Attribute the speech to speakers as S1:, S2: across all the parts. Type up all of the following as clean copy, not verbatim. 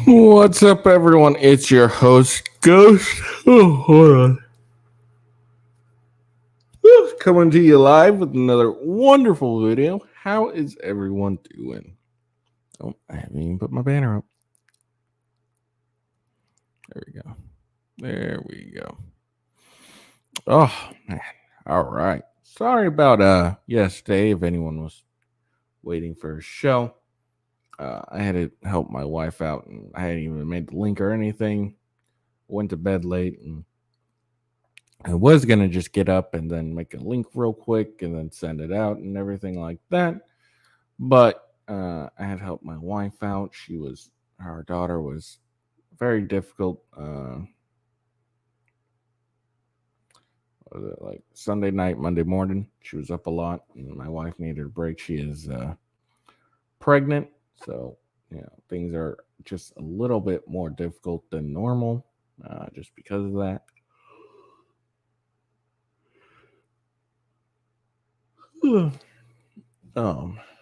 S1: What's up, everyone? It's your host, Ghost. Oh, hold on. Coming to you live with another wonderful video. How is everyone doing? Oh, I haven't even put my banner up. There we go. There we go. Oh, man. All right. Sorry about yesterday if anyone was waiting for a show. I had to help my wife out, and I hadn't even made the link or anything. Went to bed late, and I was gonna just get up and then make a link real quick and then send it out and everything like that. But I had helped my wife out. Her daughter was very difficult. Was it like Sunday night, Monday morning? She was up a lot, and my wife needed a break. She is pregnant, so things are just a little bit more difficult than normal, just because of that.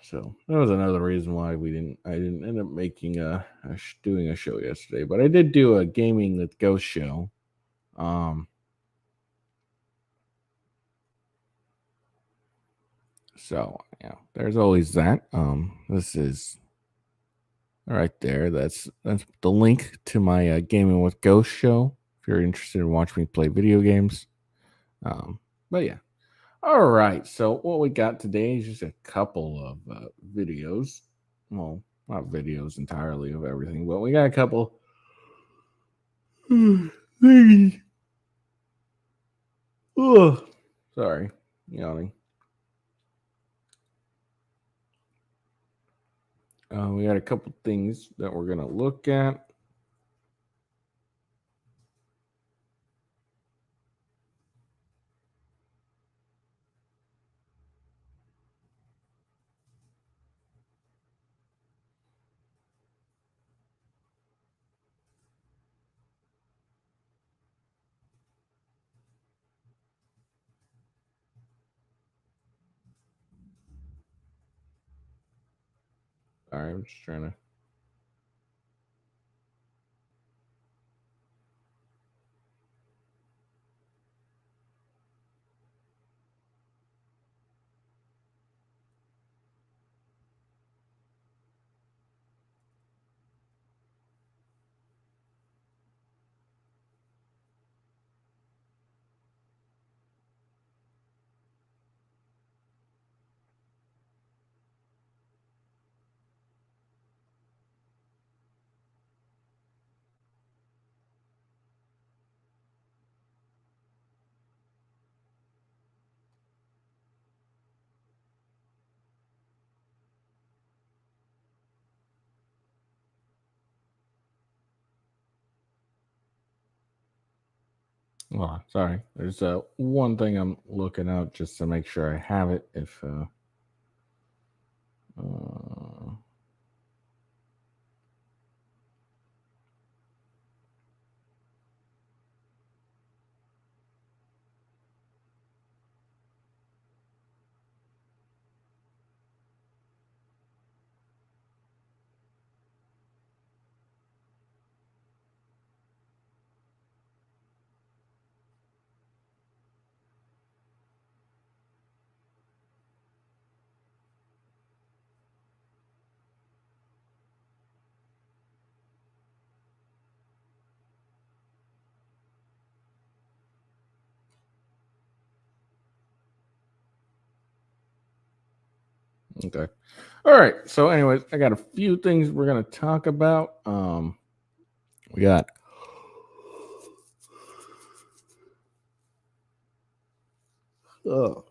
S1: So that was another reason why I didn't end up making doing a show yesterday, but I did do a gaming with Ghost show. Um, so there's always that. This is right there. That's the link to my gaming with Ghost show. If you're interested in watching me play video games, but yeah. All right. So what we got today is just a couple of videos. Well, not videos entirely of everything, but we got a couple. Oh, sorry, yawning. We got a couple things that we're gonna look at. Sorry, I'm just trying to. Oh, sorry. There's one thing I'm looking out just to make sure I have it. If uh, okay. All right. So, anyways, I got a few things we're gonna talk about. We got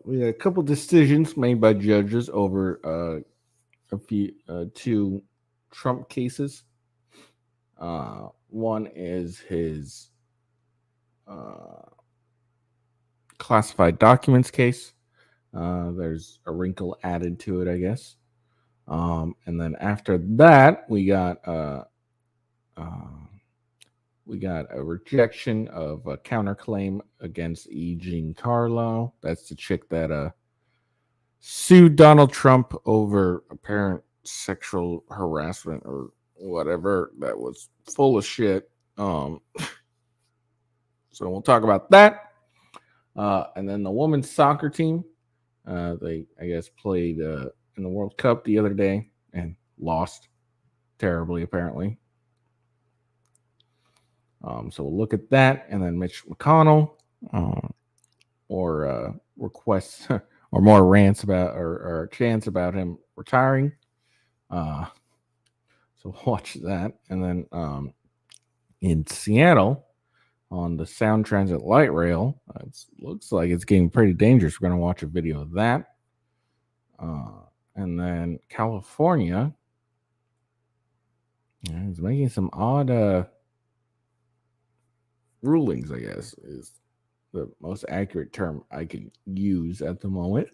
S1: we got a couple decisions made by judges over a few two Trump cases. One is his uh, classified documents case. There's a wrinkle added to it, I guess. And then after that, uh, we got a rejection of a counterclaim against E. Jean Carlo. That's the chick that sued Donald Trump over apparent sexual harassment or whatever that was full of shit. So we'll talk about that. And then the women's soccer team, they I guess played in the World Cup the other day and lost terribly apparently. So we'll look at that, and then Mitch McConnell, or requests or more rants about or chants about him retiring. Uh, so watch that, and then in Seattle on the Sound Transit light rail, it looks like it's getting pretty dangerous. We're going to watch a video of that, and then California is making some odd rulings. I guess is the most accurate term I can use at the moment.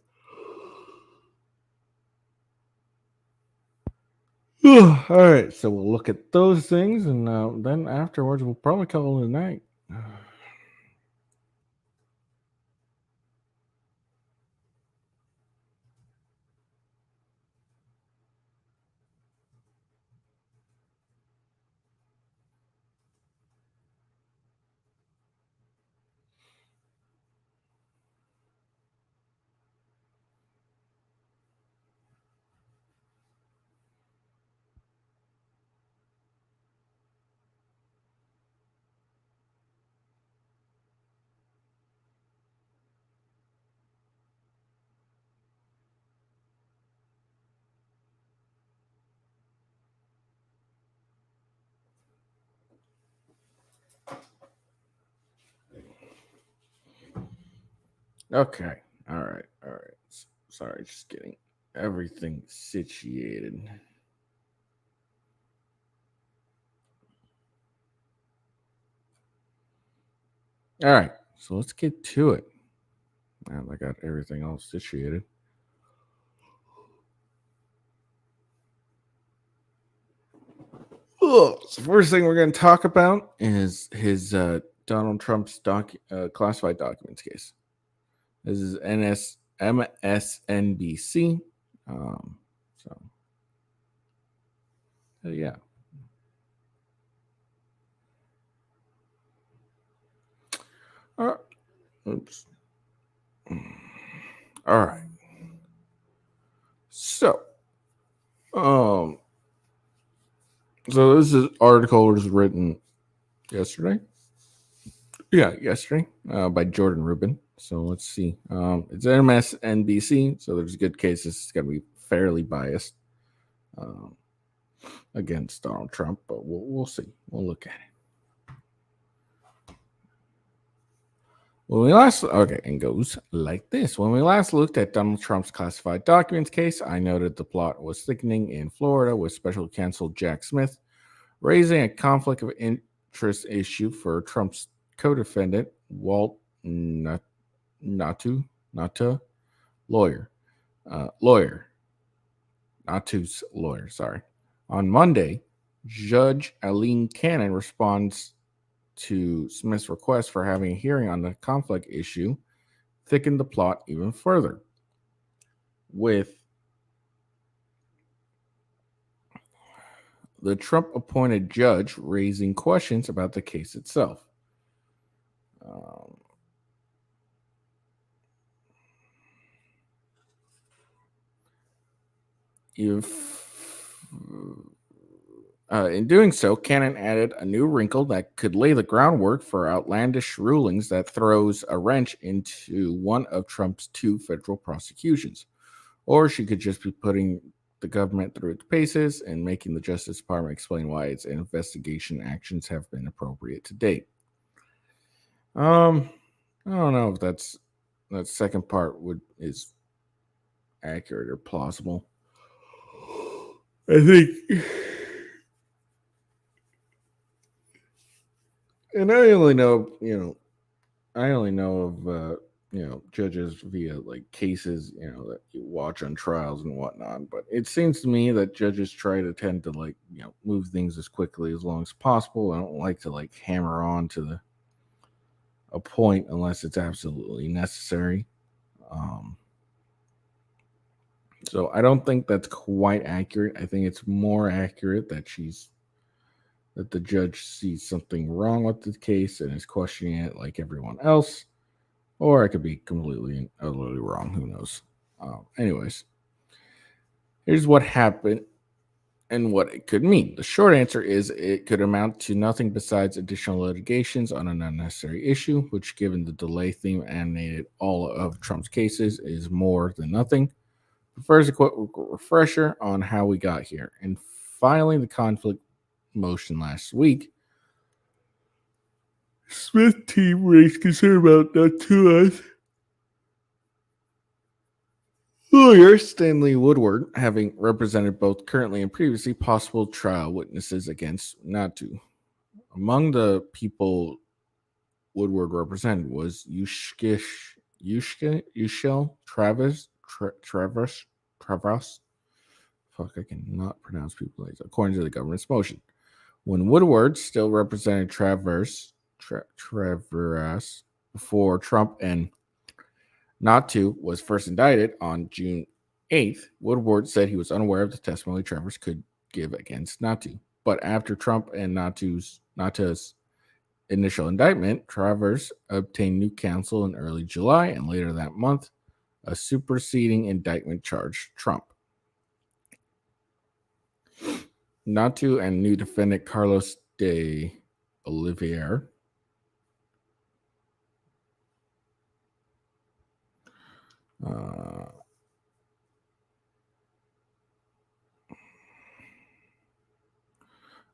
S1: All right, so we'll look at those things, and then afterwards we'll probably call it a night. Okay, all right. Sorry, just getting everything situated. All right, so let's get to it. Now I got everything all situated. So first thing we're going to talk about is his Donald Trump's classified documents case. This is MSNBC. So yeah. Oops. All right. So, um, so this is article was written yesterday. Yeah, yesterday by Jordan Rubin. So let's see. It's MSNBC, so there's good cases. It's going to be fairly biased against Donald Trump, but we'll see. We'll look at it. When we last and goes like this. When we last looked at Donald Trump's classified documents case, I noted the plot was thickening in Florida with special counsel Jack Smith raising a conflict of interest issue for Trump's co-defendant Walt Natu lawyer, Natu's lawyer. Sorry. On Monday, Judge Eileen Cannon responds to Smith's request for having a hearing on the conflict issue, thickened the plot even further, with the Trump-appointed judge raising questions about the case itself. In doing so, Cannon added a new wrinkle that could lay the groundwork for outlandish rulings that throws a wrench into one of Trump's two federal prosecutions. Or she could just be putting the government through its paces and making the Justice Department explain why its investigation actions have been appropriate to date. I don't know if that second part is accurate or plausible. I think, and I only know of judges via like cases that you watch on trials and whatnot. But it seems to me that judges tend to move things as quickly as long as possible. I don't like to hammer on to a point unless it's absolutely necessary. So I don't think that's quite accurate. I think it's more accurate that the judge sees something wrong with the case and is questioning it like everyone else, or I could be completely and utterly wrong. Who knows? Anyways, here's what happened and what it could mean. The short answer is it could amount to nothing besides additional litigations on an unnecessary issue, which, given the delay theme animated all of Trump's cases, is more than nothing. But first, a quick refresher on how we got here. In filing the conflict motion last week, Smith team raised concern about that to us. Lawyer Stanley Woodward, having represented both currently and previously possible trial witnesses against Natu. Among the people Woodward represented was Yushel Travers. Fuck, I cannot pronounce people like that, according to the government's motion. When Woodward still represented Travers before Trump and Natu was first indicted on June 8th, Woodward said he was unaware of the testimony Travers could give against Natu. But after Trump and Natu's initial indictment, Travers obtained new counsel in early July, and later that month, a superseding indictment charged Trump. Natu and new defendant Carlos de Oliveira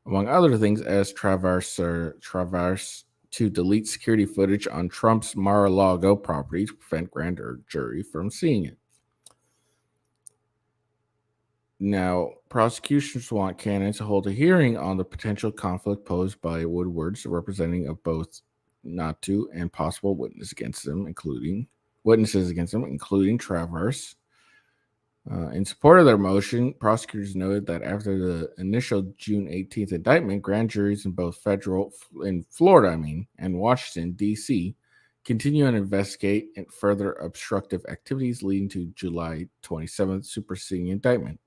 S1: among other things, asked Travers to delete security footage on Trump's Mar-a-Lago property to prevent grand jury from seeing it. Now, prosecutions want Cannon to hold a hearing on the potential conflict posed by Woodward's representing of both Natu and possible witnesses against him, including Travers. In support of their motion, prosecutors noted that after the initial June 18th indictment, grand juries in both Florida, and Washington, D.C., continue and investigate and further obstructive activities leading to July 27th superseding indictment.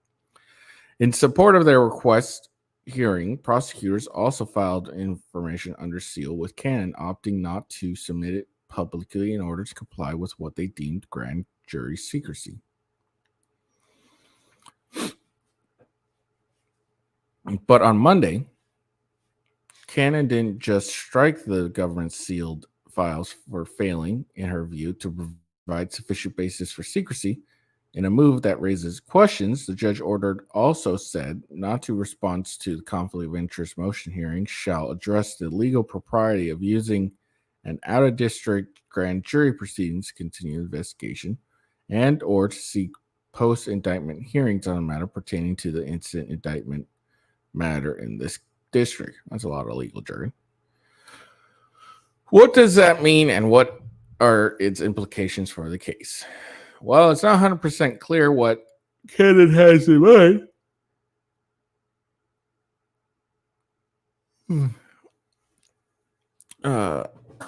S1: In support of their request hearing, prosecutors also filed information under seal with Cannon, opting not to submit it publicly in order to comply with what they deemed grand jury secrecy. But on Monday, Cannon didn't just strike the government's sealed files for failing, in her view, to provide sufficient basis for secrecy. In a move that raises questions, the judge also said Natu response to the conflict of interest motion hearing shall address the legal propriety of using an out-of-district grand jury proceedings to continue investigation and or to seek post-indictment hearings on a matter pertaining to the incident indictment matter in this district. That's a lot of legal jargon. What does that mean, and what are its implications for the case? Well, it's not 100% clear what Cannon has in mind.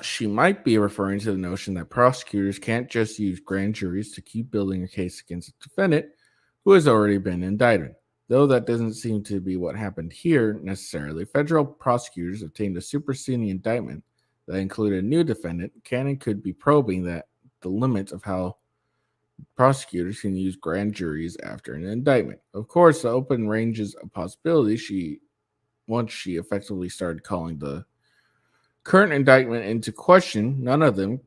S1: She might be referring to the notion that prosecutors can't just use grand juries to keep building a case against a defendant who has already been indicted. Though that doesn't seem to be what happened here necessarily. Federal prosecutors obtained a superseding indictment that included a new defendant. Cannon could be probing the limits of how prosecutors can use grand juries after an indictment. Of course, the open ranges of possibilities once she effectively started calling the current indictment into question, none of them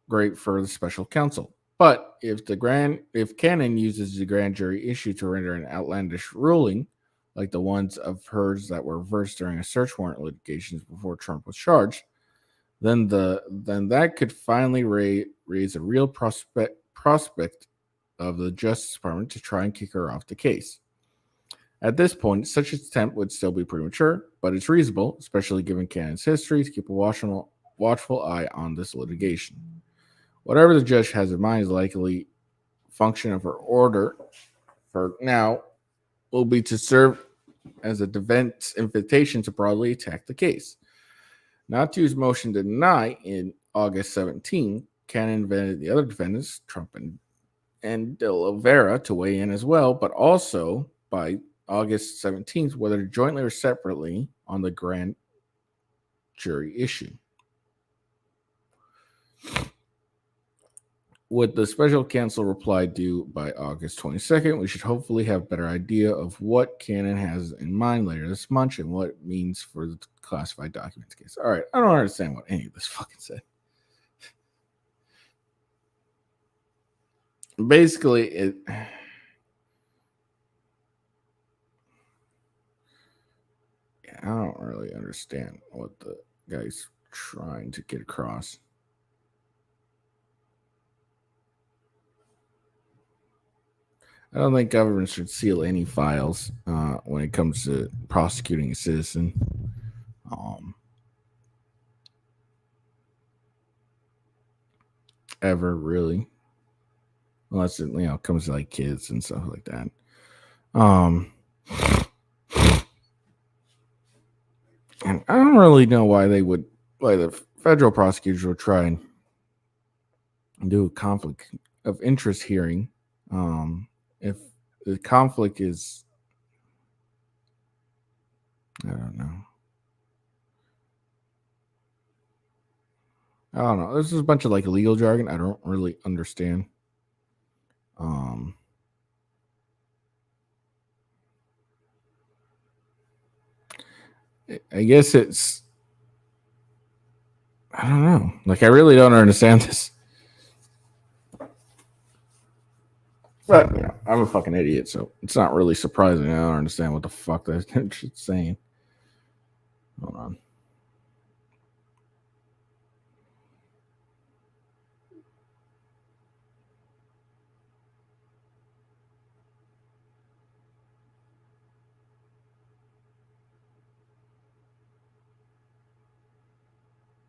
S1: great for the special counsel. But if Cannon uses the grand jury issue to render an outlandish ruling, like the ones of hers that were reversed during a search warrant litigations before Trump was charged, then that could finally raise a real prospect of the Justice Department to try and kick her off the case. At this point, such an attempt would still be premature, but it's reasonable, especially given Cannon's history, to keep a watchful eye on this litigation. Whatever the judge has in mind is likely function of her order for now will be to serve as a defense invitation to broadly attack the case. Natu's motion to deny in August 17, Cannon invited the other defendants, Trump and and De Oliveira to weigh in as well, but also by August 17th, whether jointly or separately on the grand jury issue. With the special counsel reply due by August 22nd, we should hopefully have a better idea of what Cannon has in mind later this month and what it means for the classified documents case. All right, I don't understand what any of this fucking said. Basically, I don't really understand what the guy's trying to get across. I don't think government should seal any files when it comes to prosecuting a citizen. Ever really, unless it comes to like kids and stuff like that. And I don't really know why the federal prosecutors would try and do a conflict of interest hearing. If the conflict is, I don't know. This is a bunch of like legal jargon I don't really understand. I guess it's, I don't know. Like, I really don't understand this. But I'm a fucking idiot, so it's not really surprising. I don't understand what the fuck that shit's saying. Hold on.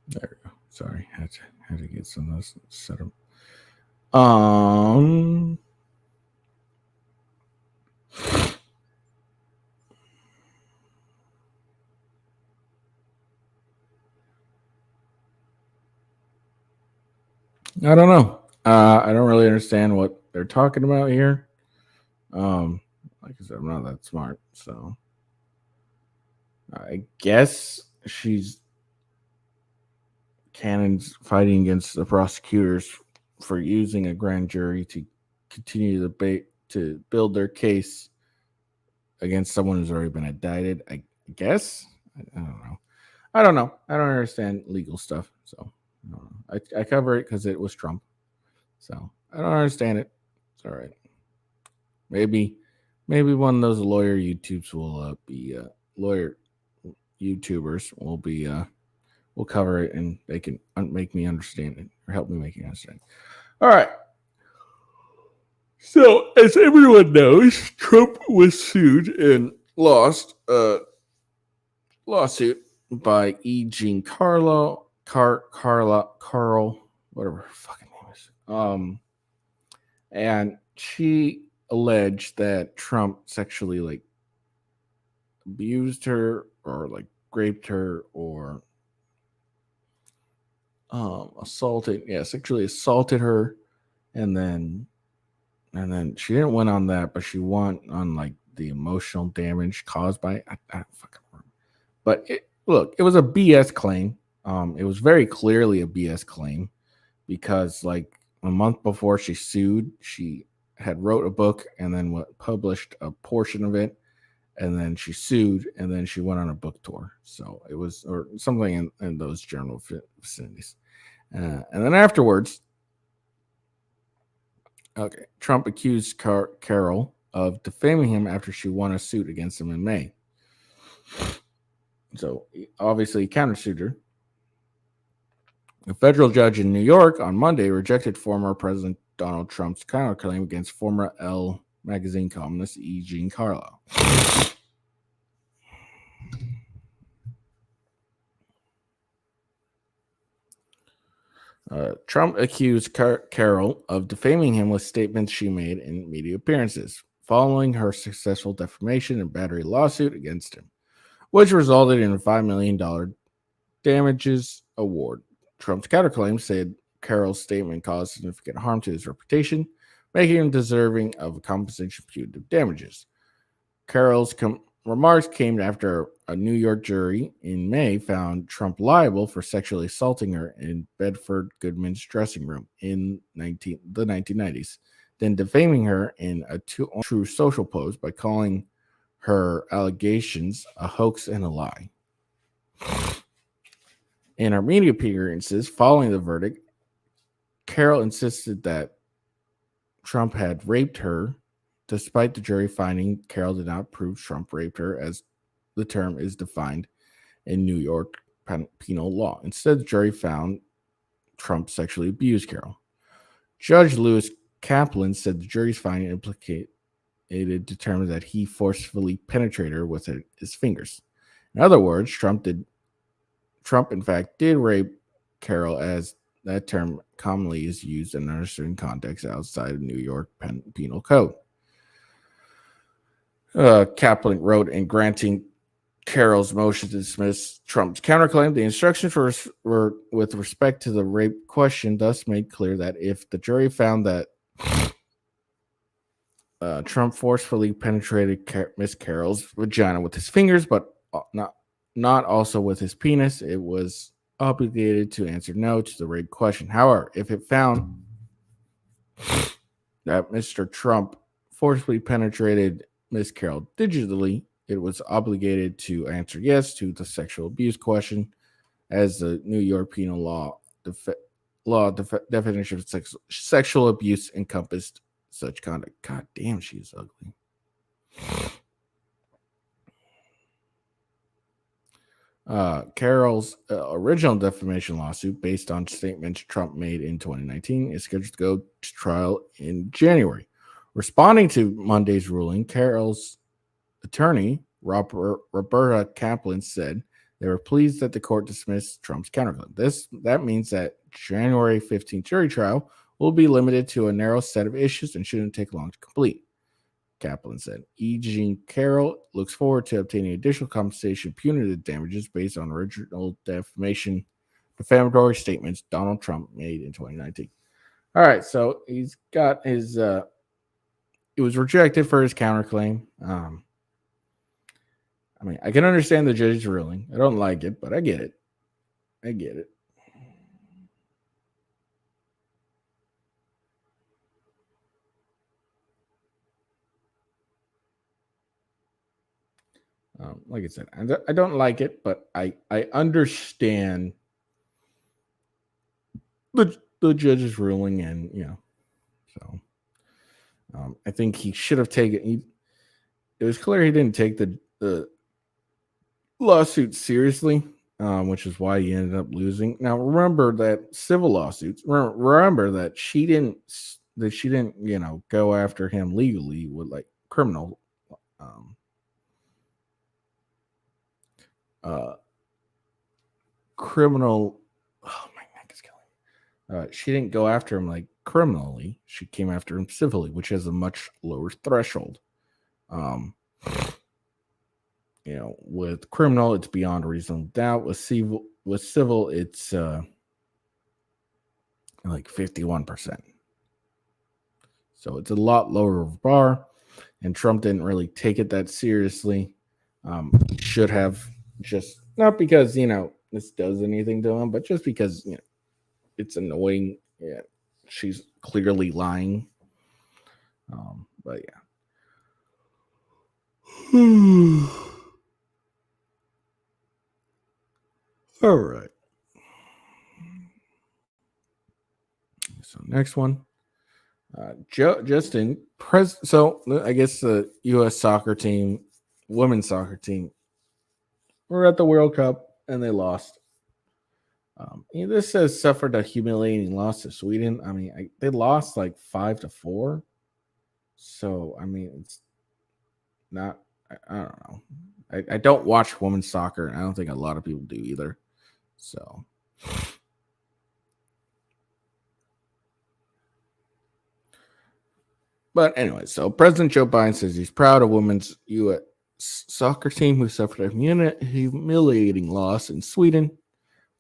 S1: There we go. Sorry, had to get some of this set up. I don't know. I don't really understand what they're talking about here. Like I said, I'm not that smart, so I guess Cannon's fighting against the prosecutors for using a grand jury to continue the debate to build their case against someone who's already been indicted. I guess. I don't know. I don't know. I don't understand legal stuff, so I cover it because it was Trump. So I don't understand it. It's all right. Maybe one of those lawyer YouTubes will be lawyer YouTubers will be will cover it and they can make me understand it or help me make it understand. All right. So as everyone knows, Trump was sued and lost a lawsuit by Jean Carl, whatever her fucking name is. And she alleged that Trump sexually like abused her or like raped her or sexually assaulted her, and then she didn't win on that, but she won on like the emotional damage caused by I don't fucking remember. But it was a BS claim. It was very clearly a BS claim because like a month before she sued, she had wrote a book and then published a portion of it, and then she sued, and then she went on a book tour. So it was or something in those general vicinities. And then afterwards, Trump accused Carol of defaming him after she won a suit against him in May. So obviously, he countersued her. A federal judge in New York on Monday rejected former President Donald Trump's counterclaim against former Elle magazine columnist Jean Carlo. Trump accused Carol of defaming him with statements she made in media appearances following her successful defamation and battery lawsuit against him, which resulted in a $5 million damages award. Trump's counterclaim said Carol's statement caused significant harm to his reputation, making him deserving of compensation for punitive damages. Carroll's remarks came after a New York jury in May found Trump liable for sexually assaulting her in Bedford Goodman's dressing room in the 1990s, then defaming her in a true social post by calling her allegations a hoax and a lie. In her media appearances following the verdict, Carroll insisted that Trump had raped her, despite the jury finding Carroll did not prove Trump raped her, as the term is defined in New York penal law. Instead, the jury found Trump sexually abused Carroll. Judge Lewis Kaplan said the jury's finding determined that he forcefully penetrated her with his fingers. In other words, Trump in fact did rape Carroll, as that term commonly is used in a certain context outside of New York penal code. Kaplan wrote in granting Carroll's motion to dismiss Trump's counterclaim, the instructions were with respect to the rape question thus made clear that if the jury found that Trump forcefully penetrated Miss Carroll's vagina with his fingers, but not also with his penis, it was obligated to answer no to the rape question. However, if it found that Mr. Trump forcefully penetrated Miss Carroll digitally, it was obligated to answer yes to the sexual abuse question, as the New York penal law definition of sexual abuse encompassed such conduct. God damn, she is ugly. Carroll's original defamation lawsuit, based on statements Trump made in 2019, is scheduled to go to trial in January. Responding to Monday's ruling, Carroll's attorney, Roberta Kaplan, said they were pleased that the court dismissed Trump's counterclaim. That means that January 15th jury trial will be limited to a narrow set of issues and shouldn't take long to complete, Kaplan said. E. Jean Carroll looks forward to obtaining additional compensation punitive damages based on original defamatory statements Donald Trump made in 2019. All right, so he's got his it was rejected for his counterclaim. I mean, I can understand the judge's ruling. I don't like it, but I get it. Like I said, I don't like it, but I understand the judge's ruling, and so I think he should have taken. It was clear he didn't take the lawsuit seriously, which is why he ended up losing. Now, remember that civil lawsuits. Remember that she didn't go after him legally with like criminal. Criminal. Oh, my neck is killing. She didn't go after him like criminally. She came after him civilly, which has a much lower threshold. With criminal, it's beyond reasonable doubt. With civil, it's like 51%. So it's a lot lower of a bar, and Trump didn't really take it that seriously. Should have, just not because this does anything to him, but just because it's annoying. Yeah, she's clearly lying. But yeah. All right. So next one, Justin. So I guess the U.S. soccer team, women's soccer team, were at the World Cup and they lost. This says suffered a humiliating loss to Sweden. I mean, they lost like 5-4. So I mean, it's not. I don't know. I don't watch women's soccer, and I don't think a lot of people do either. So. But anyway, so President Joe Biden says he's proud of women's U.S. soccer team who suffered a humiliating loss in Sweden.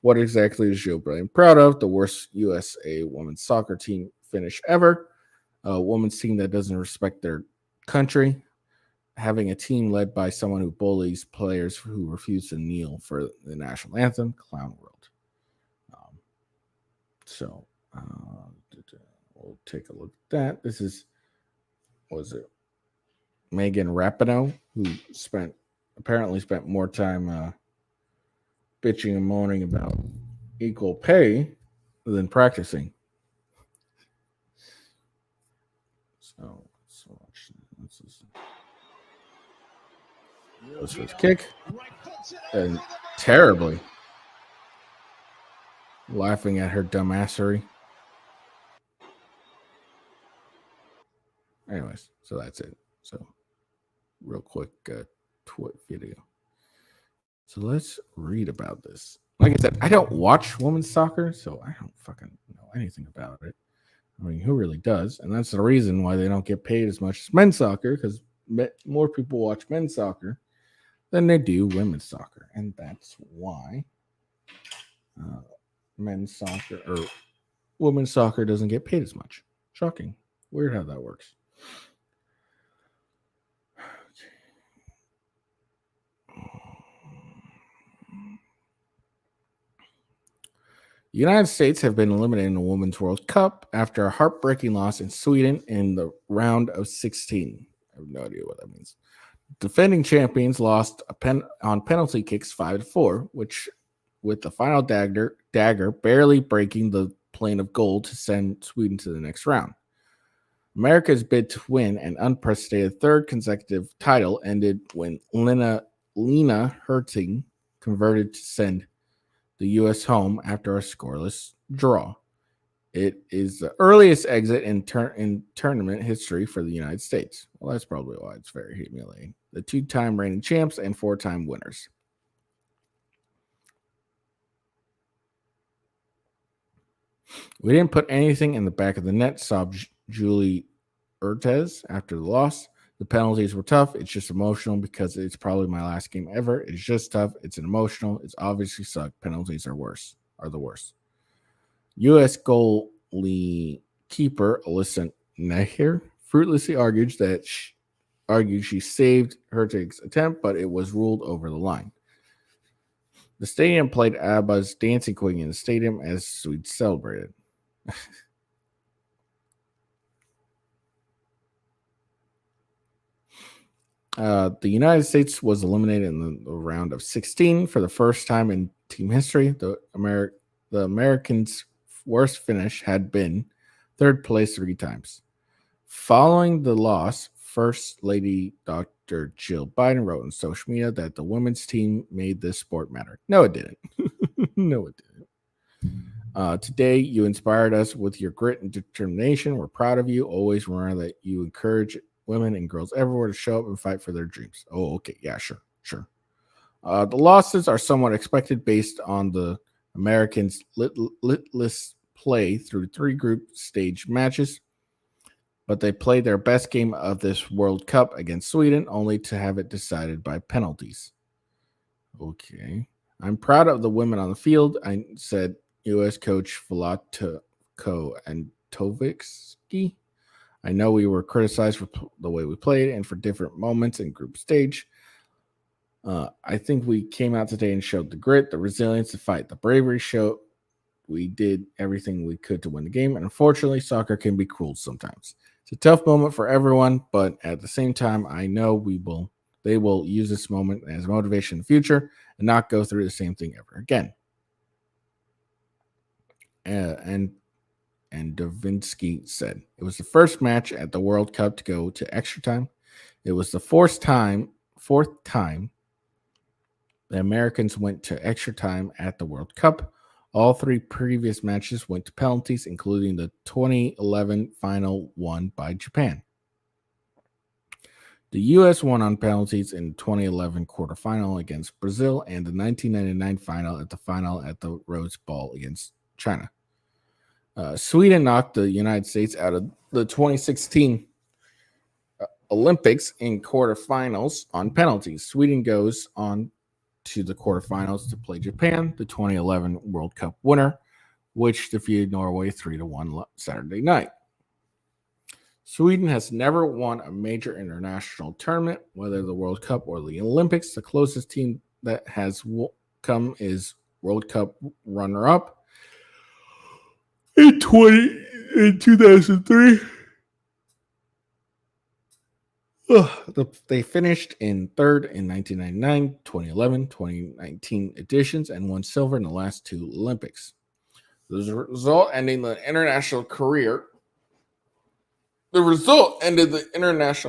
S1: What exactly is Joe Biden proud of? The worst USA women's soccer team finish ever. A women's team that doesn't respect their country, having a team led by someone who bullies players who refuse to kneel for the national anthem, clown world. Um, so we'll take a look at that. This is, was it Megan Rapinoe, who apparently spent more time bitching and moaning about equal pay than practicing. So let's watch. Goes for his kick, and terribly laughing at her dumbassery. Anyways, so that's it. So real quick twit video. So let's read about this. Like I said, I don't watch women's soccer, so I don't fucking know anything about it. I mean, who really does? And that's the reason why they don't get paid as much as men's soccer, because more people watch men's soccer than they do women's soccer. And that's why men's soccer or women's soccer doesn't get paid as much. Shocking. Weird how that works. The United States have been eliminated in the Women's World Cup after a heartbreaking loss in Sweden in the round of 16. I have no idea what that means. Defending champions lost on penalty kicks 5-4, which with the final dagger barely breaking the plane of gold to send Sweden to the next round. America's bid to win an unprecedented third consecutive title ended when Lena Hurting converted to send the U.S. home after a scoreless draw. It is the earliest exit in tournament history for the United States. Well, that's probably why it's very humiliating. The two-time reigning champs and four-time winners. We didn't put anything in the back of the net, sobbed Julie Urtez after the loss. The penalties were tough. It's just emotional because it's probably my last game ever. It's just tough. It's an emotional. It's obviously sucked. Penalties are the worst. U.S. goalie keeper Alyssa Nehir fruitlessly argued she saved Hurtig's attempt, but it was ruled over the line. The stadium played ABBA's Dancing Queen in the stadium as Sweden celebrated. The United States was eliminated in the round of 16 for the first time in team history. The Americans' worst finish had been third place 3 times. Following the loss, First Lady Dr. Jill Biden wrote on social media that the women's team made this sport matter. No, it didn't. No, it didn't. Today, you inspired us with your grit and determination. We're proud of you. Always remember that you encourage women and girls everywhere to show up and fight for their dreams. Oh, okay. Yeah, sure. The losses are somewhat expected based on the Americans' litless play through 3 group stage matches, but they played their best game of this World Cup against Sweden, only to have it decided by penalties. Okay. I'm proud of the women on the field, I said U.S. coach Vlatko Antovicsky. I know we were criticized for the way we played and for different moments in group stage. I think we came out today and showed the grit, the resilience, the fight, the bravery. We did everything we could to win the game. And unfortunately, soccer can be cruel sometimes. It's a tough moment for everyone, but at the same time, I know they will use this moment as motivation in the future and not go through the same thing ever again. And Davinsky said it was the first match at the World Cup to go to extra time. It was the fourth time the Americans went to extra time at the World Cup. All 3 previous matches went to penalties, including the 2011 final won by Japan. The U.S. won on penalties in the 2011 quarterfinal against Brazil and the 1999 final at the Rose Bowl against China. Sweden knocked the United States out of the 2016 Olympics in quarterfinals on penalties. Sweden goes on to the quarterfinals to play Japan, the 2011 World Cup winner, which defeated Norway 3-1 Saturday night. Sweden has never won a major international tournament, whether the World Cup or the Olympics. The closest team that has come is World Cup runner-up in 2003. They finished in third in 1999, 2011, 2019 editions, and won silver in the last two Olympics. The result ended the international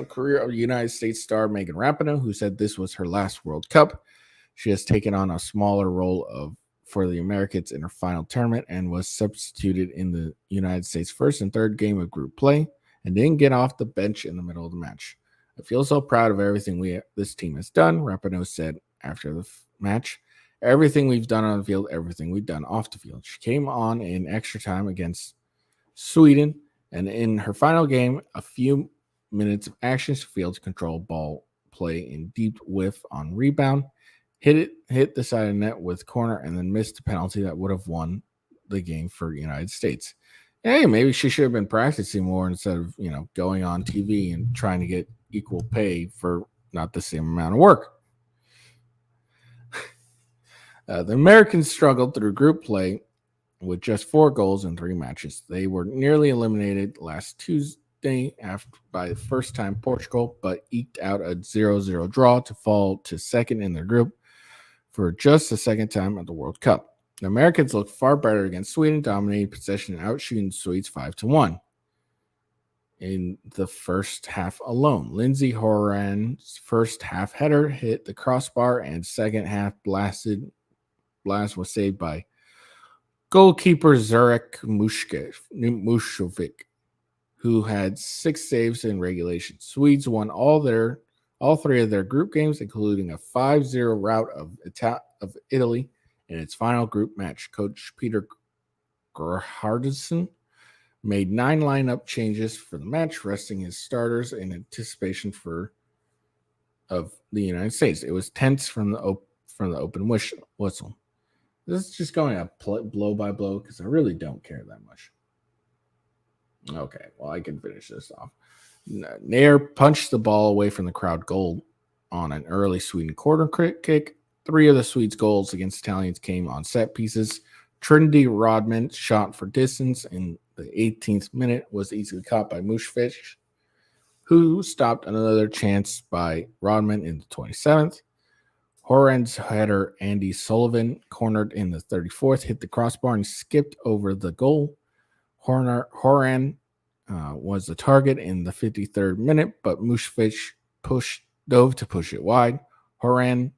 S1: career of United States star Megan Rapinoe, who said this was her last World Cup. She has taken on a smaller role for the Americans in her final tournament and was substituted in the United States' first and third game of group play and didn't get off the bench in the middle of the match. I feel so proud of everything this team has done, Rapinoe said after the match. Everything we've done on the field, everything we've done off the field. She came on in extra time against Sweden, and in her final game, a few minutes of action, she failed to control ball play in deep whiff on rebound, hit the side of the net with corner, and then missed a penalty that would have won the game for the United States. Hey, maybe she should have been practicing more instead of, going on TV and trying to get equal pay for not the same amount of work. The Americans struggled through group play with just 4 goals in 3 matches. They were nearly eliminated last Tuesday by the first time Portugal, but eked out a 0-0 draw to fall to second in their group for just the second time at the World Cup. The Americans looked far better against Sweden, dominating possession and outshooting the Swedes 5-1 in the first half alone. Lindsey Horan's first half header hit the crossbar, and second half blast was saved by goalkeeper Zurek Mushovic, who had 6 saves in regulation. Swedes won all 3 of their group games, including a 5-0 rout of Italy in its final group match. Coach Peter Gerhardsson made 9 lineup changes for the match, resting his starters in anticipation of the United States. It was tense from the open whistle. This is just going up blow by blow because I really don't care that much. Okay, well, I can finish this off. Nair punched the ball away from the crowd goal on an early Sweden corner kick. 3 of the Swedes' goals against Italians came on set pieces. Trinity Rodman shot for distance in the 18th minute was easily caught by Mushovic, who stopped another chance by Rodman in the 27th. Horan's header, Andy Sullivan, cornered in the 34th, hit the crossbar and skipped over the goal. Horan was the target in the 53rd minute, but Mushovic dove to push it wide. Horan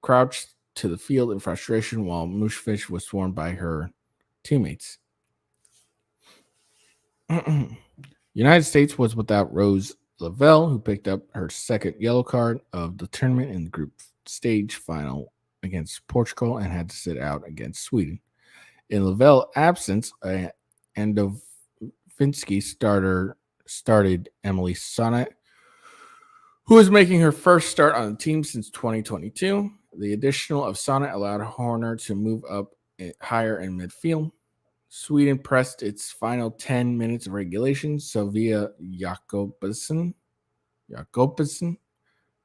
S1: crouched to the field in frustration while Mushovic was swarmed by her teammates. United States was without Rose Lavelle, who picked up her second yellow card of the tournament in the group stage final against Portugal and had to sit out against Sweden. In Lavelle's absence, Endovinsky started Emily Sonnet, who is making her first start on the team since 2022. The additional of Sonnet allowed Horner to move up higher in midfield. Sweden pressed its final 10 minutes of regulation. Sylvia Jakobsson,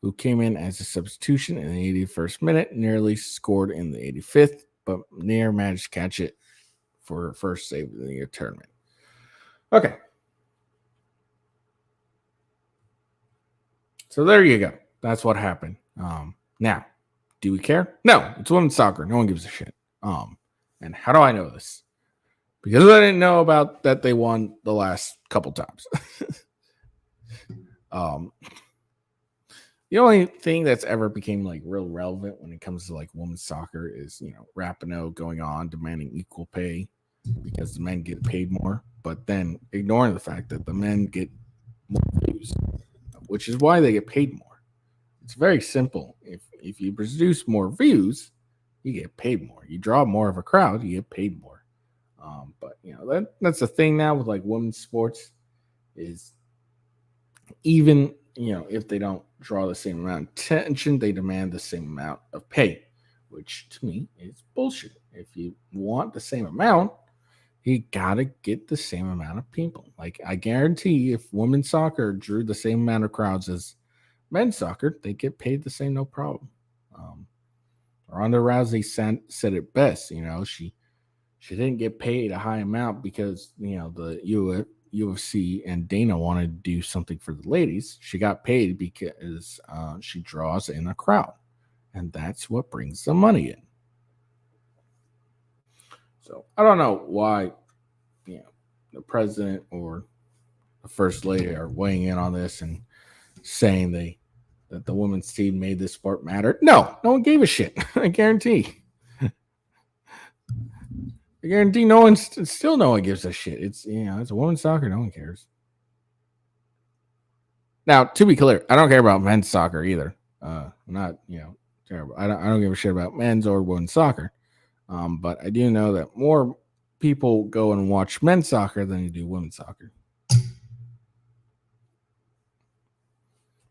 S1: who came in as a substitution in the 81st minute, nearly scored in the 85th, but Nair managed to catch it for her first save of the year tournament. Okay. So there you go. That's what happened. Now, do we care? No, it's women's soccer. No one gives a shit. And how do I know this? Because I didn't know about that they won the last couple times. The only thing that's ever became like real relevant when it comes to like women's soccer is, Rapinoe going on demanding equal pay because the men get paid more, but then ignoring the fact that the men get more views, which is why they get paid more. It's very simple. If you produce more views, you get paid more. You draw more of a crowd, you get paid more. But that's the thing now with like women's sports is even if they don't draw the same amount of attention, they demand the same amount of pay, which to me is bullshit. If you want the same amount, You gotta get the same amount of people. Like, I guarantee if women's soccer drew the same amount of crowds as men's soccer, they get paid the same, no problem. Um, Ronda Rousey said it best. She didn't get paid a high amount because the UFC and Dana wanted to do something for the ladies. She got paid because she draws in a crowd, and that's what brings the money in. So I don't know why, the president or the first lady are weighing in on this and saying that the women's team made this sport matter. No one gave a shit. I guarantee. No one gives a shit. It's it's a women's soccer. No one cares. Now, to be clear, I don't care about men's soccer either. I'm not terrible. I don't give a shit about men's or women's soccer. But I do know that more people go and watch men's soccer than you do women's soccer.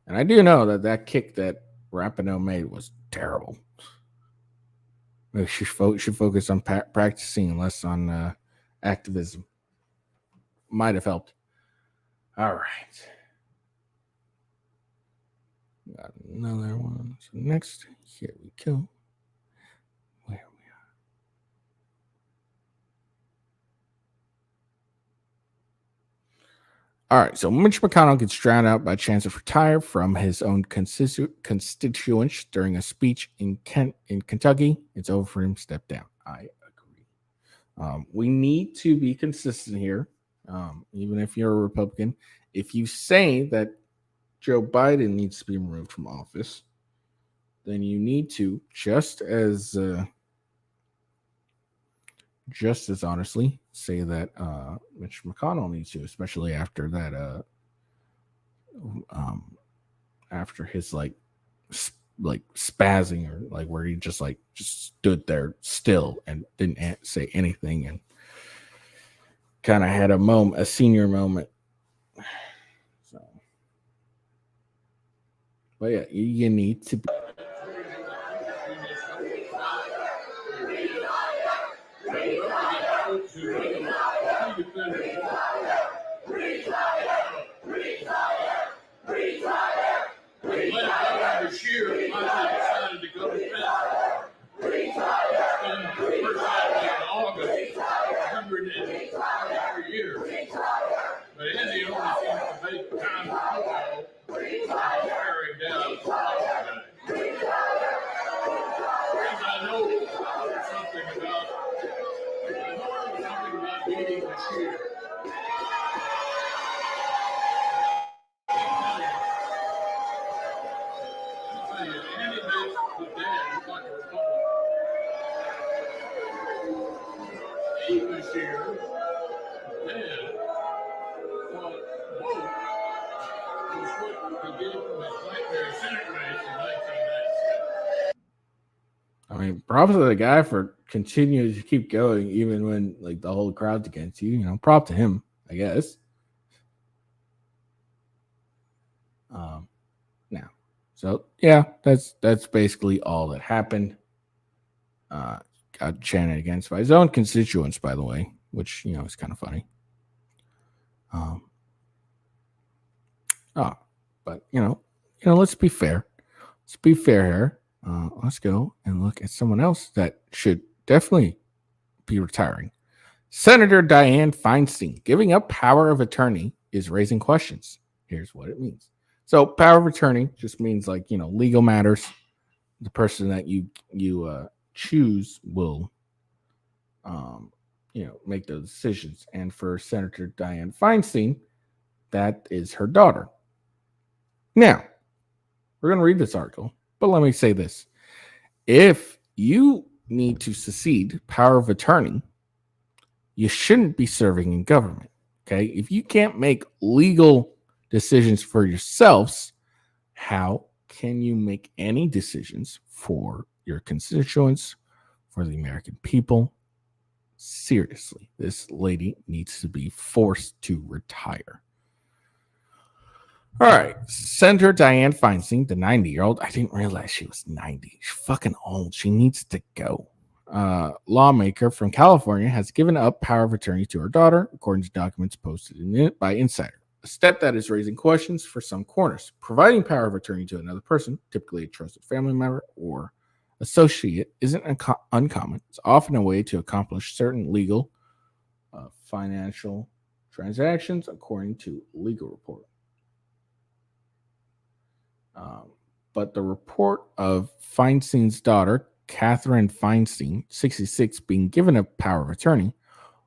S1: And I do know that kick that Rapinoe made was terrible. Maybe she should focus on practicing, less on activism. Might have helped. All right. Got another one. So next, here we go. Where we are. All right. So Mitch McConnell gets drowned out by chance of retire from his own constituents during a speech in Kentucky. It's over for him. Step down. I agree. We need to be consistent here. Even if you're a Republican, if you say that Joe Biden needs to be removed from office, then you need to just as honestly say that Mitch McConnell needs to, especially after that after his like spazzing, or like where he just stood there still and didn't say anything and kind of had a senior moment. So, but yeah, you need to be. I mean, props to the guy for continuing to keep going even when like the whole crowd's against you. Prop to him, I guess. Now, so yeah, that's basically all that happened. Got chanted against by his own constituents, by the way, which is kind of funny. But let's be fair. Let's be fair here. Let's go and look at someone else that should definitely be retiring. Senator Dianne Feinstein giving up power of attorney is raising questions. Here's what it means. So power of attorney just means legal matters. The person that you choose will make those decisions. And for Senator Dianne Feinstein, that is her daughter. Now, we're going to read this article, but let me say this. If you need to secede power of attorney, you shouldn't be serving in government. Okay? If you can't make legal decisions for yourselves, how can you make any decisions for your constituents, for the American people? Seriously, this lady needs to be forced to retire. All right, Senator Dianne Feinstein, the 90-year-old. I didn't realize she was 90. She's fucking old. She needs to go. lawmaker from California has given up power of attorney to her daughter, according to documents posted by Insider. A step that is raising questions for some corners. Providing power of attorney to another person, typically a trusted family member or associate, isn't uncommon. It's often a way to accomplish certain legal, financial transactions, according to legal report. But the report of Feinstein's daughter, Catherine Feinstein, 66, being given a power of attorney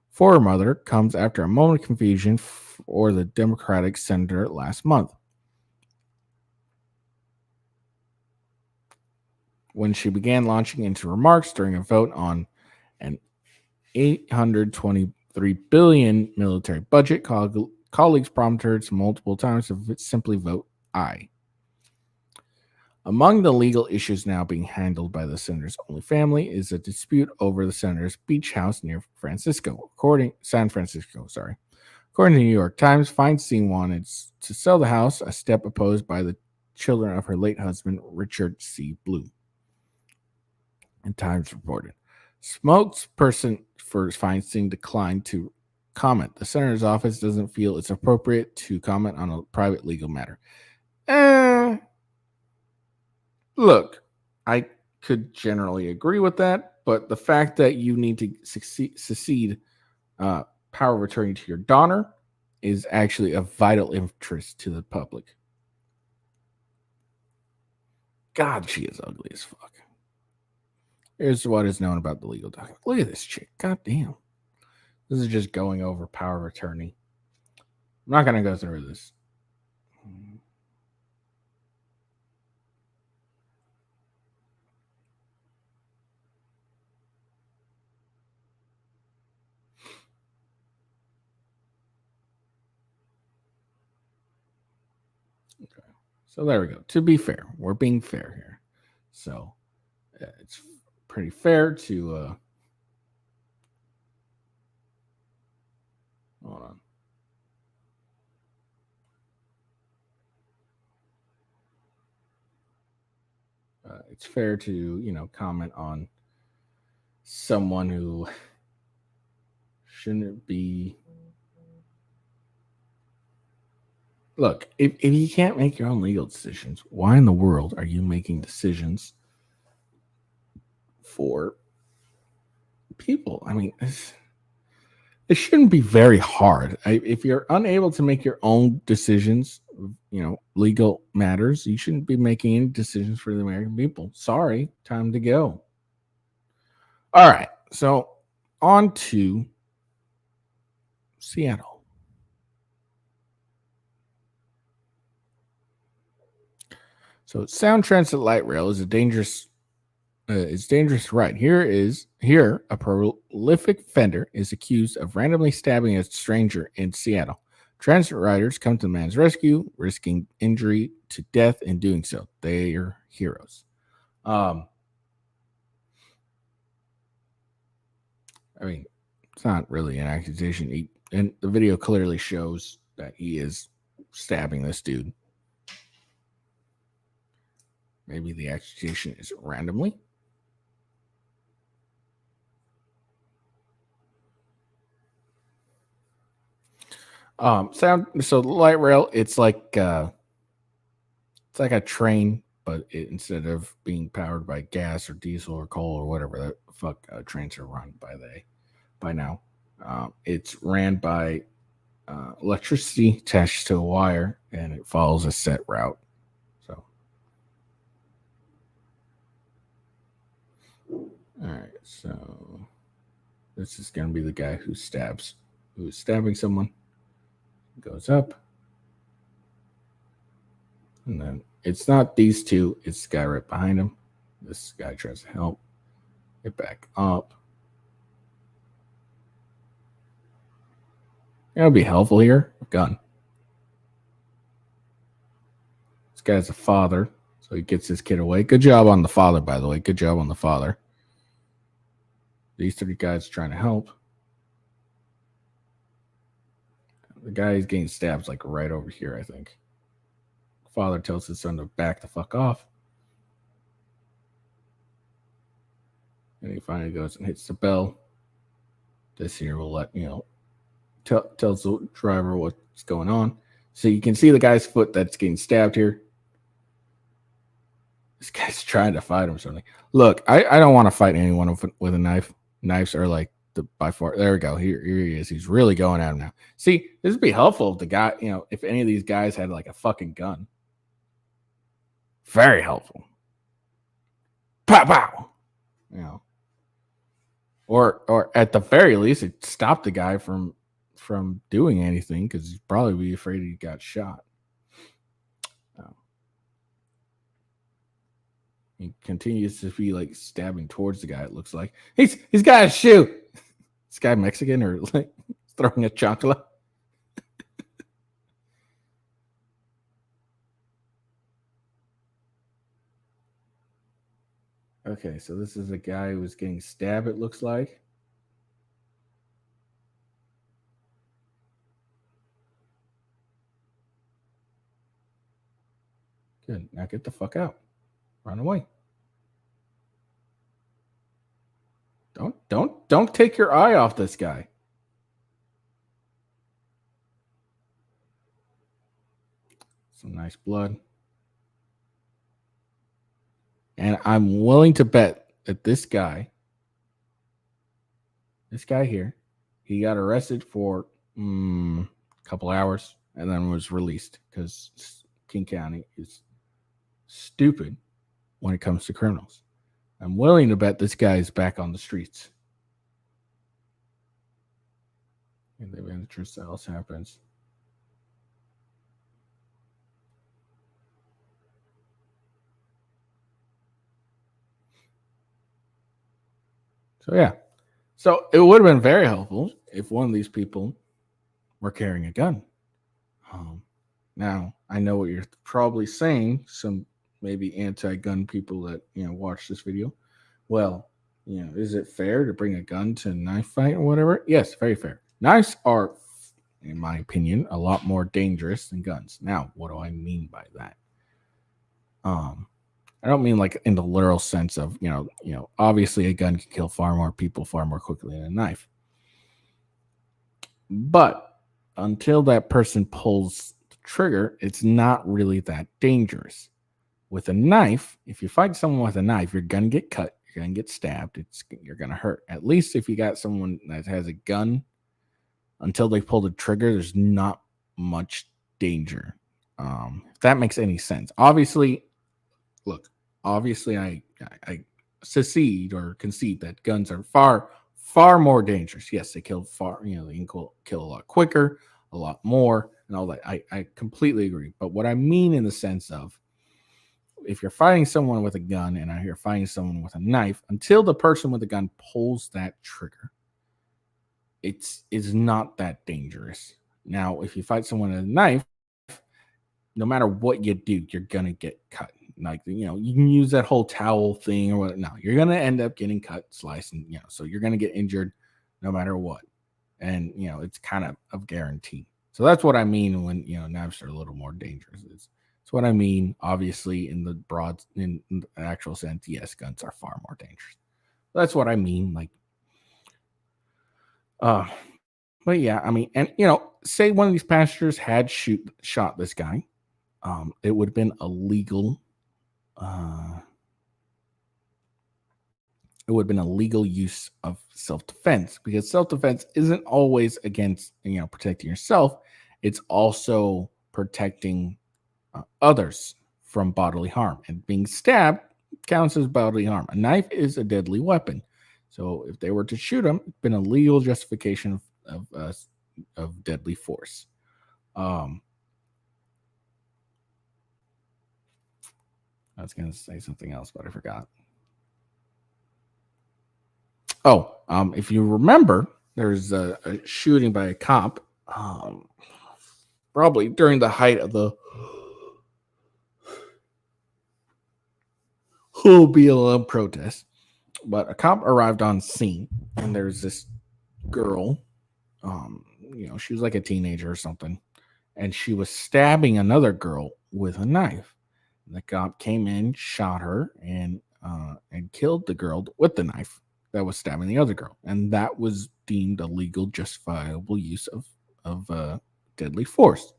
S1: for her mother comes after a moment of confusion for the Democratic senator last month, when she began launching into remarks during a vote on an $823 billion military budget. Colleagues prompted her multiple times to simply vote aye. Among the legal issues now being handled by the senator's only family is a dispute over the senator's beach house near San Francisco. According to the New York Times, Feinstein wanted to sell the house, a step opposed by the children of her late husband, Richard C. Blue. And Times reported. Spokesperson for Feinstein declined to comment. The senator's office doesn't feel it's appropriate to comment on a private legal matter. Look, I could generally agree with that, but the fact that you need to secede power of attorney to your daughter is actually of vital interest to the public. God, she is ugly as fuck. Here's what is known about the legal document. Look at this chick. God damn. This is just going over power of attorney. I'm not going to go through this. Okay. So there we go. To be fair, we're being fair here. So it's pretty fair to hold on. It's fair to, comment on someone who shouldn't be. Look, if you can't make your own legal decisions, why in the world are you making decisions for people? I mean, it shouldn't be very hard. If you're unable to make your own decisions, legal matters, you shouldn't be making any decisions for the American people. Sorry, time to go. All right, so on to Seattle. So Sound Transit Light Rail is a dangerous ride. Here a prolific fender is accused of randomly stabbing a stranger in Seattle. Transit riders come to the man's rescue, risking injury to death in doing so. They are heroes. I mean, it's not really an accusation. And the video clearly shows that he is stabbing this dude. Maybe the accusation is randomly. So the light rail, it's like a train, but instead of being powered by gas or diesel or coal or whatever the fuck trains are run by now, it's ran by electricity attached to a wire, and it follows a set route. So, all right. So this is going to be the guy who's stabbing someone. Goes up, and then it's not these two, it's the guy right behind him. This guy tries to help get back up. It'll be helpful here. A gun. This guy's a father, so he gets his kid away. Good job on the father, by the way. Good job on the father. These three guys trying to help. The guy is getting stabbed like right over here, I think. Father tells his son to back the fuck off. And he finally goes and hits the bell. This here will let tells the driver what's going on. So you can see the guy's foot that's getting stabbed here. This guy's trying to fight him. Something. Look, I don't want to fight anyone with a knife. Knives are like by far. There we go. Here he is. He's really going at him now. See, this would be helpful if the guy, if any of these guys had like a fucking gun. Very helpful. Pow pow. Or at the very least, it stopped the guy from doing anything because he'd probably be afraid he got shot. He continues to be like stabbing towards the guy. It looks like he's got a shoe. This guy Mexican or like throwing a chocolate. Okay, so this is a guy who was getting stabbed. It looks like. Good. Now get the fuck out. Run away. Don't take your eye off this guy. Some nice blood. And I'm willing to bet that this guy here, he got arrested for a couple hours and then was released because King County is stupid when it comes to criminals. I'm willing to bet this guy is back on the streets. And the interest else happens. So yeah. So it would have been very helpful if one of these people were carrying a gun. Now I know what you're probably saying. Some maybe anti-gun people that watch this video. Well, is it fair to bring a gun to a knife fight or whatever? Yes, very fair. Knives are, in my opinion, a lot more dangerous than guns. Now, what do I mean by that? I don't mean like in the literal sense of obviously a gun can kill far more people far more quickly than a knife. But until that person pulls the trigger, it's not really that dangerous. With a knife, if you fight someone with a knife, you're gonna get cut, you're gonna get stabbed, you're gonna hurt. At least if you got someone that has a gun, until they pull the trigger, there's not much danger. If that makes any sense. Obviously, I secede or concede that guns are far more dangerous. Yes, they kill they can kill a lot quicker, a lot more, and all that. I completely agree. But what I mean in the sense of, if you're fighting someone with a gun and you're fighting someone with a knife, until the person with the gun pulls that trigger, it's not that dangerous. Now, if you fight someone with a knife, no matter what you do, you're gonna get cut. Like you can use that whole towel thing or what. No, you're gonna end up getting cut, sliced, and so you're gonna get injured no matter what. And it's kind of a guarantee. So that's what I mean when knives are a little more dangerous. It's what I mean. Obviously, in the actual sense, yes, guns are far more dangerous. That's what I mean. Like, but yeah, I mean, and say one of these passengers had shot this guy, it would have been illegal. It would have been a legal use of self-defense, because self-defense isn't always against protecting yourself. It's also protecting others from bodily harm, and being stabbed counts as bodily harm. A knife is a deadly weapon, so if they were to shoot him, it's been a legal justification of deadly force. I was going to say something else, but I forgot. Oh, if you remember, there's a shooting by a cop, probably during the height of the whole BLM protest. But a cop arrived on scene, and there's this girl. She was like a teenager or something, and she was stabbing another girl with a knife. The cop came in, shot her, and killed the girl with the knife. that was stabbing the other girl, and that was deemed a legal, justifiable use of deadly force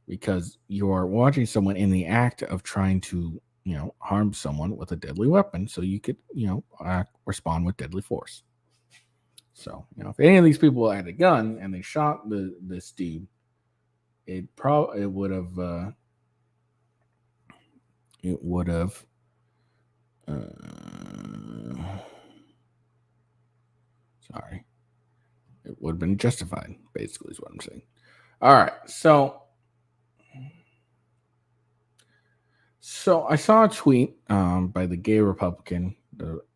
S1: because you're watching someone in the act of trying to harm someone with a deadly weapon, so you could respond with deadly force. So if any of these people had a gun and they shot this dude, it would have sorry, it would have been justified, basically, is what I'm saying. All right, so I saw a tweet by the gay Republican,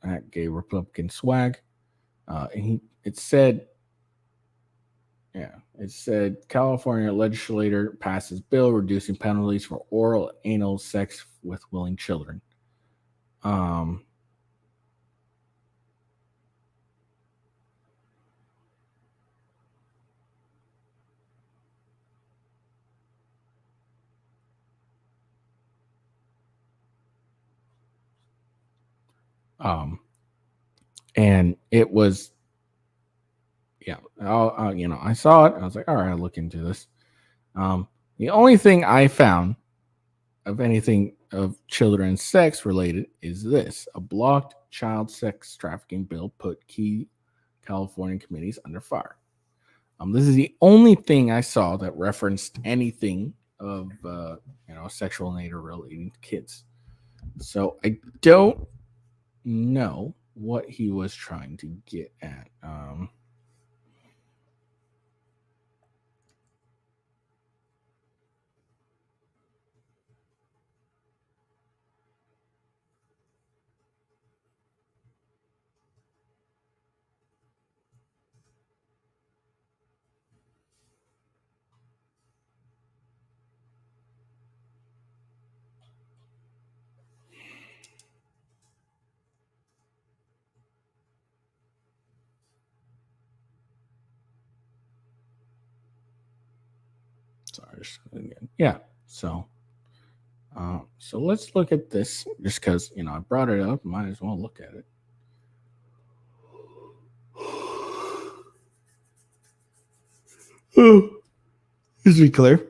S1: at gay Republican swag, and it said California legislator passes bill reducing penalties for oral and anal sex with willing children. And it was, I saw it. I was like, all right, I'll look into this. The only thing I found of anything of children sex related is this: a blocked child sex trafficking bill put key California committees under fire. This is the only thing I saw that referenced anything of sexual nature relating to kids. So I don't know what he was trying to get at. Sorry, again. Yeah. So let's look at this just because I brought it up. Might as well look at it. Just to be clear,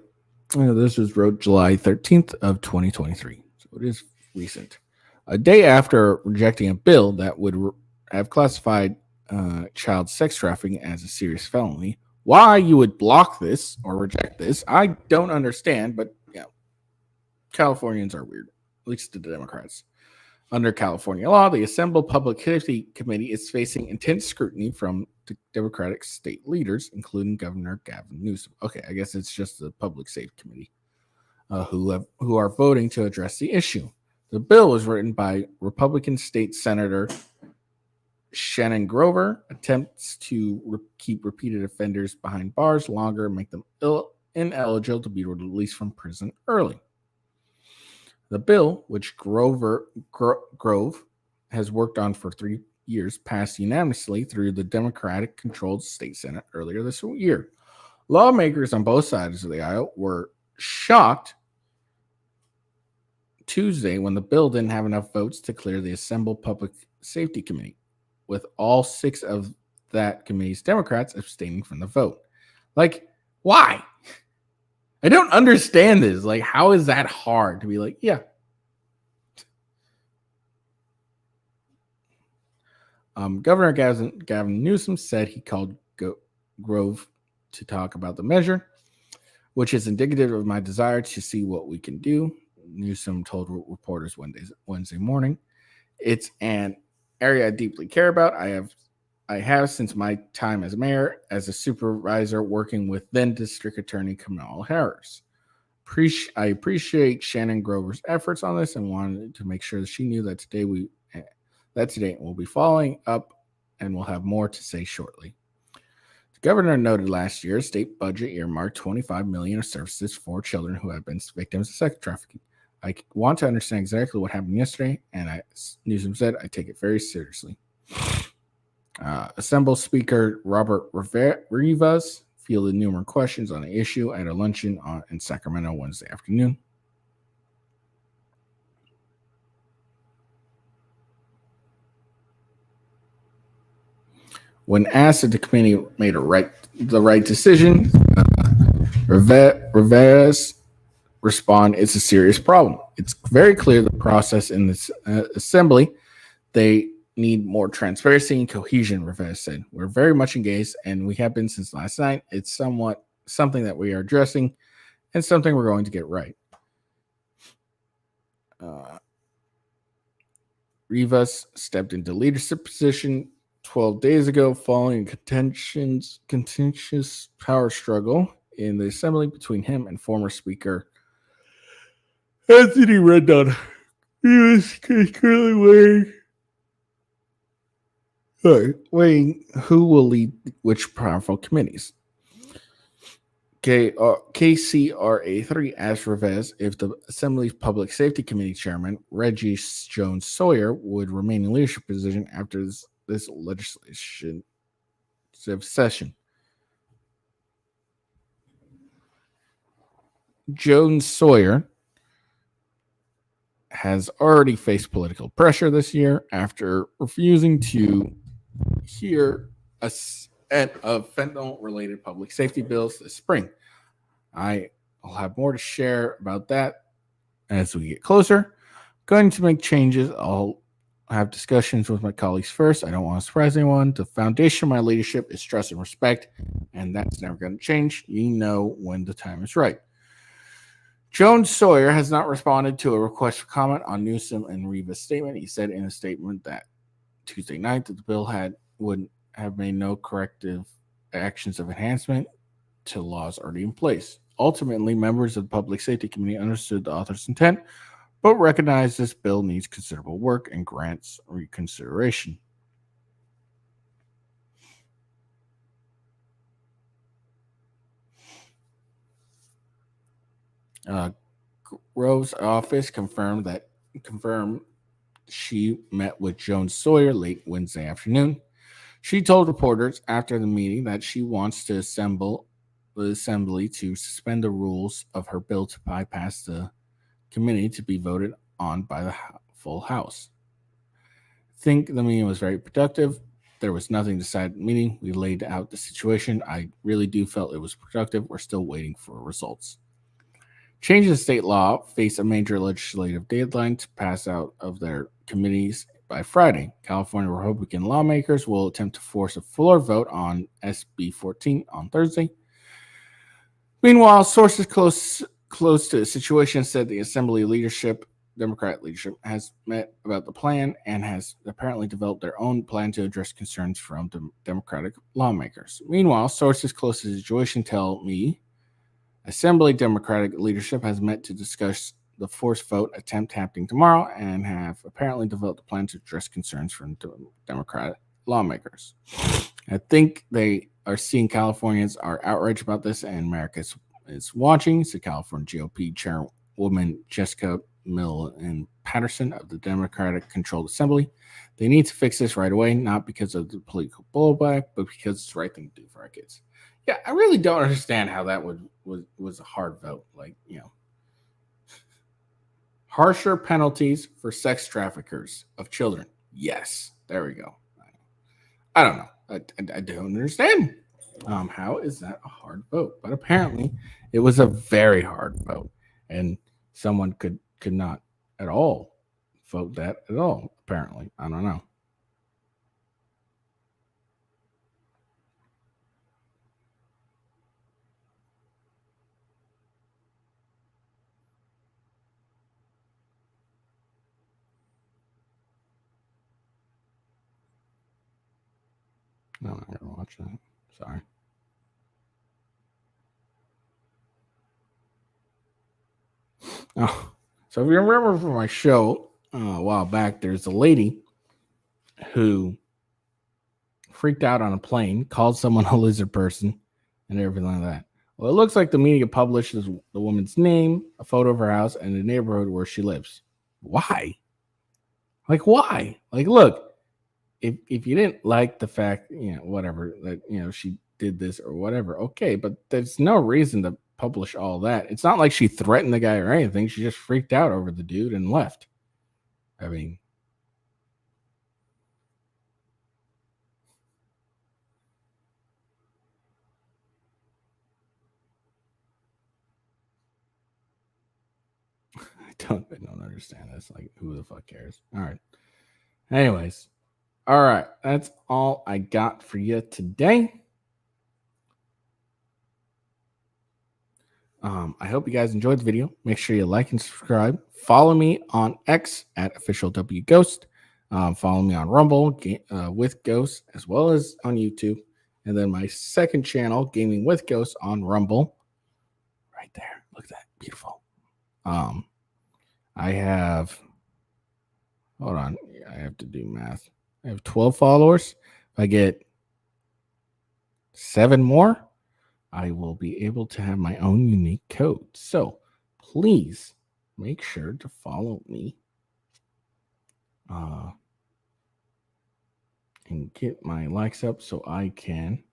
S1: this was wrote July 13th of 2023, so it is recent. A day after rejecting a bill that would have classified child sex trafficking as a serious felony. Why you would block this or reject this, I don't understand, but Californians are weird, at least the Democrats. Under California law, the Assembled Public Safety Committee is facing intense scrutiny from the Democratic state leaders, including Governor Gavin Newsom. Okay, I guess it's just the Public Safety Committee who are voting to address the issue. The bill was written by Republican State Senator Shannon Grover. Attempts to keep repeated offenders behind bars longer and make them ineligible to be released from prison early. The bill, which Grove has worked on for 3 years, passed unanimously through the Democratic-controlled state Senate earlier this year. Lawmakers on both sides of the aisle were shocked Tuesday when the bill didn't have enough votes to clear the Assembled Public Safety Committee, with all 6 of that committee's Democrats abstaining from the vote. Like, why? I don't understand this. Like, how is that hard to be like, yeah. Governor Gavin Newsom said he called Grove to talk about the measure, which is indicative of my desire to see what we can do. Newsom told reporters Wednesday morning. It's an area I deeply care about. I have since my time as mayor, as a supervisor working with then District Attorney Kamala Harris. I appreciate Shannon Grover's efforts on this and wanted to make sure that she knew that today we'll be following up and we'll have more to say shortly. The governor noted last year's state budget earmarked $25 million of services for children who have been victims of sex trafficking. I want to understand exactly what happened yesterday, and Newsom said, I take it very seriously. Assembled Speaker Robert Rivas fielded numerous questions on the issue at a luncheon in Sacramento Wednesday afternoon. When asked if the committee made the right decision, Rivera's respond, "It's a serious problem. It's very clear the process in this assembly. They need more transparency and cohesion," Rivera said. "We're very much engaged, and we have been since last night. It's something that we are addressing and something we're going to get right." Rivas stepped into leadership position 12 days ago following a contentious power struggle in the assembly between him and former Speaker Anthony Rendon. He was currently weighing who will lead which powerful committees. KCRA3 asked Rivas if the Assembly's Public Safety Committee Chairman, Reggie Jones Sawyer, would remain in leadership position after this legislative session. Jones Sawyer has already faced political pressure this year after refusing to hear a set of fentanyl-related public safety bills this spring. I'll have more to share about that as we get closer. Going to make changes. I'll have discussions with my colleagues first. I don't want to surprise anyone. The foundation of my leadership is trust and respect, and that's never going to change. You know when the time is right. Jones Sawyer has not responded to a request for comment on Newsom and Rivas' statement. He said in a statement that Tuesday night that the bill would have made no corrective actions of enhancement to laws already in place. Ultimately, members of the Public Safety Committee understood the author's intent, but recognized this bill needs considerable work and grants reconsideration. Grove's office confirmed she met with Jones Sawyer late Wednesday afternoon. She told reporters after the meeting that she wants to assemble the assembly to suspend the rules of her bill to bypass the committee to be voted on by the full House. I think the meeting was very productive. There was nothing decided in the meeting. We laid out the situation. I really do felt it was productive. We're still waiting for results. Changes in state law face a major legislative deadline to pass out of their committees by Friday. California Republican lawmakers will attempt to force a floor vote on SB 14 on Thursday. Meanwhile, sources close to the situation said the Assembly leadership, Democrat leadership, has met about the plan and has apparently developed their own plan to address concerns from Democratic lawmakers. Meanwhile, sources close to the situation tell me Assembly Democratic leadership has met to discuss the forced vote attempt happening tomorrow and have apparently developed a plan to address concerns from Democratic lawmakers. I think they are seeing Californians are outraged about this, and America is watching. So California GOP Chairwoman Jessica Millen Patterson of the Democratic-controlled Assembly. They need to fix this right away, not because of the political blowback, but because it's the right thing to do for our kids. Yeah, I really don't understand how that was a hard vote. Like, harsher penalties for sex traffickers of children. Yes, there we go. I don't know. I don't understand. How is that a hard vote? But apparently, it was a very hard vote, and someone could not at all vote that at all. Apparently, I don't know. No, I'm not gonna watch that. Sorry. Oh, so if you remember from my show a while back, there's a lady who freaked out on a plane, called someone a lizard person, and everything like that. Well, it looks like the media publishes the woman's name, a photo of her house, and the neighborhood where she lives. Why? Like, why? Like, look, if you didn't like the fact, whatever, that, she did this or whatever, okay, but there's no reason to publish all that. It's not like she threatened the guy or anything. She just freaked out over the dude and left. I mean, I don't understand this. Like, who the fuck cares? All right. Anyways, all right. That's all I got for you today. I hope you guys enjoyed the video. Make sure you like and subscribe. Follow me on X at officialwghost. Follow me on Rumble with Ghost, as well as on YouTube. And then my second channel, Gaming with Ghost, on Rumble. Right there. Look at that. Beautiful. I have, hold on. I have to do math. I have 12 followers. If I get 7 more, I will be able to have my own unique code. So please make sure to follow me and get my likes up so I can,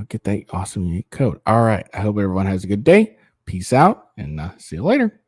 S1: get that awesome unique code. All right. I hope everyone has a good day. Peace out and see you later.